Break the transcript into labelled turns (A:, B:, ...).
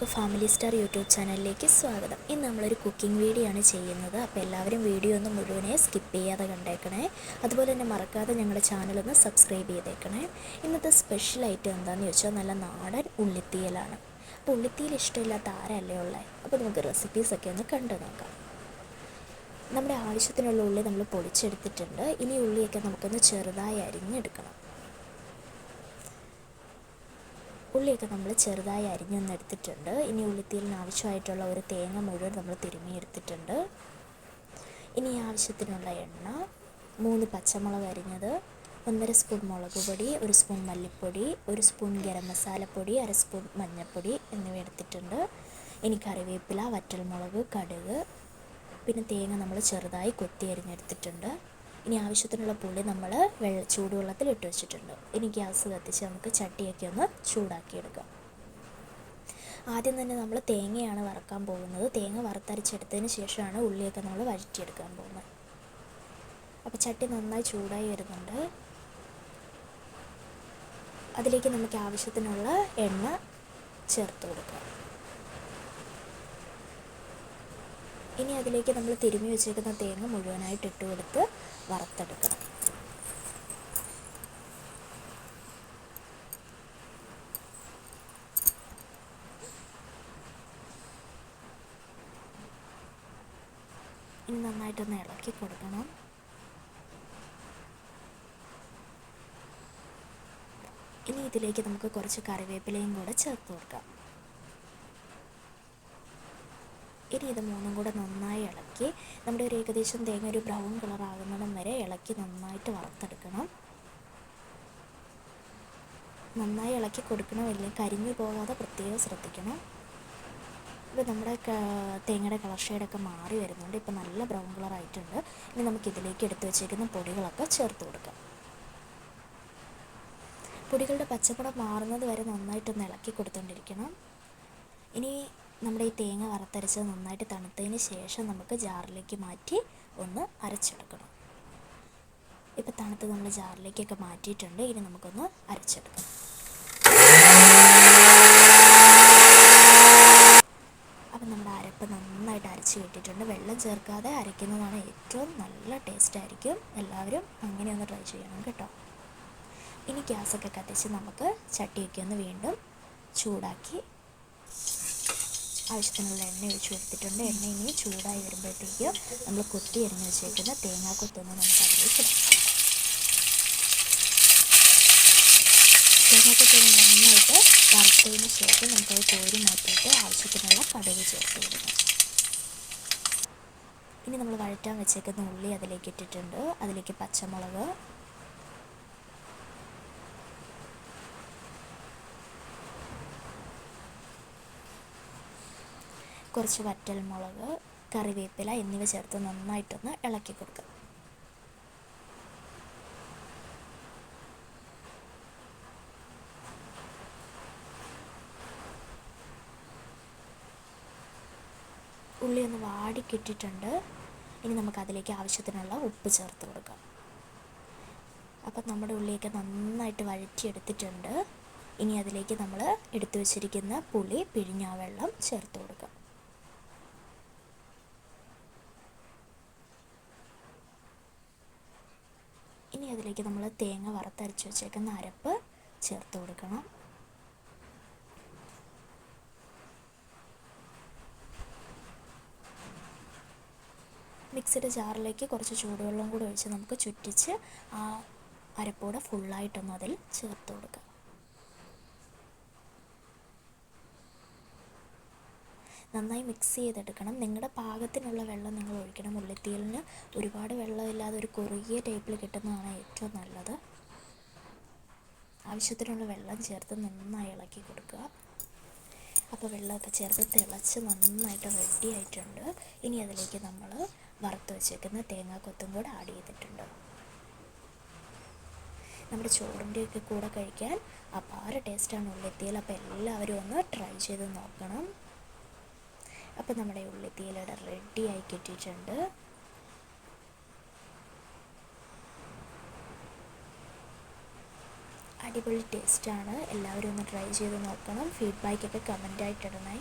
A: എല്ലാവർക്കും family star YouTube ചാനലിലേക്ക് സ്വാഗതം. ഇന്ന് നമ്മളൊരു കുക്കിംഗ് വീഡിയോ ആണ് ചെയ്യുന്നത്. അപ്പോൾ എല്ലാവരും വീഡിയോ ഒന്ന് മുഴുവനെ സ്കിപ്പ് ചെയ്യാതെ കണ്ടേക്കണേ. അതുപോലെ തന്നെ മറക്കാതെ ഞങ്ങളുടെ ചാനലൊന്ന് സബ്സ്ക്രൈബ് ചെയ്തേക്കണേ. ഇന്നത്തെ സ്പെഷ്യൽ ഐറ്റം എന്താണെന്ന് ചോദിച്ചാൽ നല്ല നാടൻ ഉള്ളിത്തീയലാണ്. അപ്പോൾ ഉള്ളിത്തീയൽ ഇഷ്ടമില്ലാത്ത ആരല്ലേ ഉള്ളത്? അപ്പോൾ നമുക്ക് റെസിപ്പീസൊക്കെ ഒന്ന് കണ്ടു നോക്കാം. നമ്മുടെ ആവശ്യത്തിനുള്ള ഉള്ളി നമ്മൾ പൊടിച്ചെടുത്തിട്ടുണ്ട്. ഇനി ഉള്ളിയൊക്കെ നമുക്കൊന്ന് ചെറുതായി അരിഞ്ഞെടുക്കണം. ഉള്ളിയൊക്കെ നമ്മൾ ചെറുതായി അരിഞ്ഞൊന്നെടുത്തിട്ടുണ്ട്. ഇനി ഉള്ളിത്തീയലിന് ആവശ്യമായിട്ടുള്ള ഒരു തേങ്ങ മുഴുവൻ നമ്മൾ തിരുമ്മിയെടുത്തിട്ടുണ്ട്. ഇനി ആവശ്യത്തിനുള്ള എണ്ണ, 3 പച്ചമുളക് അരിഞ്ഞത്, 1.5 സ്പൂൺ മുളക് പൊടി, 1 സ്പൂൺ മല്ലിപ്പൊടി, 1 സ്പൂൺ ഗരം മസാലപ്പൊടി, 1/2 സ്പൂൺ മഞ്ഞൾപ്പൊടി എന്നിവ എടുത്തിട്ടുണ്ട്. ഇനി കറിവേപ്പില, വറ്റൽമുളക്, കടുക്, പിന്നെ തേങ്ങ നമ്മൾ ചെറുതായി കൊത്തി അരിഞ്ഞെടുത്തിട്ടുണ്ട്. ഇനി ആവശ്യത്തിനുള്ള പുളി നമ്മൾ ചൂടുവെള്ളത്തിൽ ഇട്ട് വെച്ചിട്ടുണ്ട്. ഇനി ഗ്യാസ് കത്തിച്ച് നമുക്ക് ചട്ടിയൊക്കെ ഒന്ന് ചൂടാക്കിയെടുക്കാം. ആദ്യം തന്നെ നമ്മൾ തേങ്ങയാണ് വറക്കാൻ പോകുന്നത്. തേങ്ങ വറുത്തരച്ചെടുത്തതിന് ശേഷമാണ് ഉള്ളിയൊക്കെ നമ്മൾ വഴറ്റിയെടുക്കാൻ പോകുന്നത്. അപ്പോൾ ചട്ടി നന്നായി ചൂടായി വരുന്നുണ്ട്. അതിലേക്ക് നമുക്ക് ആവശ്യത്തിനുള്ള എണ്ണ ചേർത്ത് കൊടുക്കാം. ഇനി അതിലേക്ക് നമ്മൾ തിരുമ്മി വെച്ചേക്കുന്ന തേങ്ങ മുഴുവനായിട്ട് ഇട്ട് കൊടുത്ത് വറുത്തെടുക്കണം. ഇനി നന്നായിട്ടൊന്ന് ഇളക്കി കൊടുക്കണം. ഇനി ഇതിലേക്ക് നമുക്ക് കുറച്ച് കറിവേപ്പിലയും കൂടെ ചേർത്ത് കൊടുക്കാം. ഇനി ഇത് മൂന്നും കൂടെ നന്നായി ഇളക്കി നമ്മുടെ ഒരു ഏകദേശം തേങ്ങ ഒരു ബ്രൗൺ കളർ ആകുന്നിടം വരെ ഇളക്കി നന്നായിട്ട് വറുത്തെടുക്കണം. നന്നായി ഇളക്കി കൊടുക്കണം, അല്ലെങ്കിൽ കരിഞ്ഞു പോകാതെ പ്രത്യേകം ശ്രദ്ധിക്കണം. ഇപ്പോൾ നമ്മുടെ തേങ്ങയുടെ കളർ ഷെയ്ഡൊക്കെ മാറി വരുന്നുണ്ട്. ഇപ്പോൾ നല്ല ബ്രൗൺ കളർ ആയിട്ടുണ്ട്. ഇനി നമുക്കിതിലേക്ക് എടുത്ത് വെച്ചേക്കുന്ന പൊടികളൊക്കെ ചേർത്ത് കൊടുക്കാം. പൊടികളുടെ പച്ചപ്പടം മാറുന്നത് വരെ നന്നായിട്ടൊന്ന് ഇളക്കി കൊടുത്തുകൊണ്ടിരിക്കണം. ഇനി നമ്മുടെ ഈ തേങ്ങ വറുത്തരച്ചത് നന്നായിട്ട് തണുത്തതിന് ശേഷം നമുക്ക് ജാറിലേക്ക് മാറ്റി ഒന്ന് അരച്ചെടുക്കണം. ഇപ്പോൾ തണുത്ത് നമ്മൾ ജാറിലേക്കൊക്കെ മാറ്റിയിട്ടുണ്ട്. ഇനി നമുക്കൊന്ന് അരച്ചെടുക്കാം. അപ്പം നമ്മുടെ അരപ്പ് നന്നായിട്ട് അരച്ച് കിട്ടിയിട്ടുണ്ട്. വെള്ളം ചേർക്കാതെ അരയ്ക്കുന്നതാണ് ഏറ്റവും നല്ല ടേസ്റ്റ് ആയിരിക്കും. എല്ലാവരും അങ്ങനെ ഒന്ന് ട്രൈ ചെയ്യണം കേട്ടോ. ഇനി ഗ്യാസൊക്കെ കത്തിച്ച് നമുക്ക് ചട്ടിയൊക്കെ ഒന്ന് വീണ്ടും ചൂടാക്കി ആവശ്യത്തിനുള്ള എണ്ണ ഒഴിച്ച് കൊടുത്തിട്ടുണ്ട്. എണ്ണ ഇനി ചൂടായി വരുമ്പോഴത്തേക്ക് നമ്മൾ കൊത്തി അരിഞ്ഞ് വെച്ചേക്കുന്ന തേങ്ങാക്കൊത്തൊന്ന് നമുക്ക് അതിലേക്ക് ഇടാം. തേങ്ങാക്കൊത്തൊന്ന് നന്നായിട്ട് വറുത്തതിന് ശേഷം നമുക്കത് കോരി മാറ്റിയിട്ട് ആവശ്യത്തിനുള്ള കടുക് ചേർത്ത് കൊടുക്കാം. ഇനി നമ്മൾ വഴറ്റാൻ വെച്ചേക്കുന്ന ഉള്ളി അതിലേക്ക് ഇട്ടിട്ടുണ്ട്. അതിലേക്ക് പച്ചമുളക്, കുറച്ച് വറ്റൽമുളക്, കറിവേപ്പില എന്നിവ ചേർത്ത് നന്നായിട്ടൊന്ന് ഇളക്കി കൊടുക്കുക. ഉള്ളി ഒന്ന് വാടിക്കിട്ടിട്ടുണ്ട്. ഇനി നമുക്കതിലേക്ക് ആവശ്യത്തിനുള്ള ഉപ്പ് ചേർത്ത് കൊടുക്കാം. അപ്പം നമ്മുടെ ഉള്ളിയൊക്കെ നന്നായിട്ട് വഴറ്റിയെടുത്തിട്ടുണ്ട്. ഇനി അതിലേക്ക് നമ്മൾ എടുത്തു വച്ചിരിക്കുന്ന പുളി പിഴിഞ്ഞ വെള്ളം ചേർത്ത് കൊടുക്കാം. ഇനി അതിലേക്ക് നമ്മൾ തേങ്ങ വറുത്തരച്ച് വെച്ചേക്കുന്ന അരപ്പ് ചേർത്ത് കൊടുക്കണം. മിക്സിയുടെ ജാറിലേക്ക് കുറച്ച് ചൂടുവെള്ളം കൂടി ഒഴിച്ച് നമുക്ക് ചുറ്റിച്ച് ആ അരപ്പോടെ ഫുള്ളായിട്ടൊന്ന് അതിൽ ചേർത്ത് കൊടുക്കാം. നന്നായി മിക്സ് ചെയ്തെടുക്കണം. നിങ്ങളുടെ പാകത്തിനുള്ള വെള്ളം നിങ്ങൾ ഒഴിക്കണം. ഉള്ളിത്തീയലിന് ഒരുപാട് വെള്ളമില്ലാതെ ഒരു കുറുകിയ ടൈപ്പിൽ കിട്ടുന്നതാണ് ഏറ്റവും നല്ലത്. ആവശ്യത്തിനുള്ള വെള്ളം ചേർത്ത് നന്നായി ഇളക്കി കൊടുക്കുക. അപ്പോൾ വെള്ളമൊക്കെ ചേർത്ത് തിളച്ച് നന്നായിട്ട് റെഡി ആയിട്ടുണ്ട്. ഇനി അതിലേക്ക് നമ്മൾ വറുത്ത് വെച്ചേക്കുന്ന തേങ്ങാക്കൊത്തും കൂടെ ആഡ് ചെയ്തിട്ടുണ്ട്. നമ്മുടെ ചോറിൻ്റെയൊക്കെ കൂടെ കഴിക്കാൻ അപാര ടേസ്റ്റാണ് ഉള്ളിത്തീയൽ. അപ്പോൾ എല്ലാവരും ഒന്ന് ട്രൈ ചെയ്ത് നോക്കണം. അപ്പോൾ നമ്മുടെ ഉള്ളിത്തീയലയുടെ റെഡി ആയി കിട്ടിയിട്ടുണ്ട്. അടിപൊളി ടേസ്റ്റാണ്. എല്ലാവരും ഒന്ന് ട്രൈ ചെയ്ത് നോക്കണം. ഫീഡ്ബാക്കൊക്കെ കമൻറ്റായിട്ട് ഇടണേ.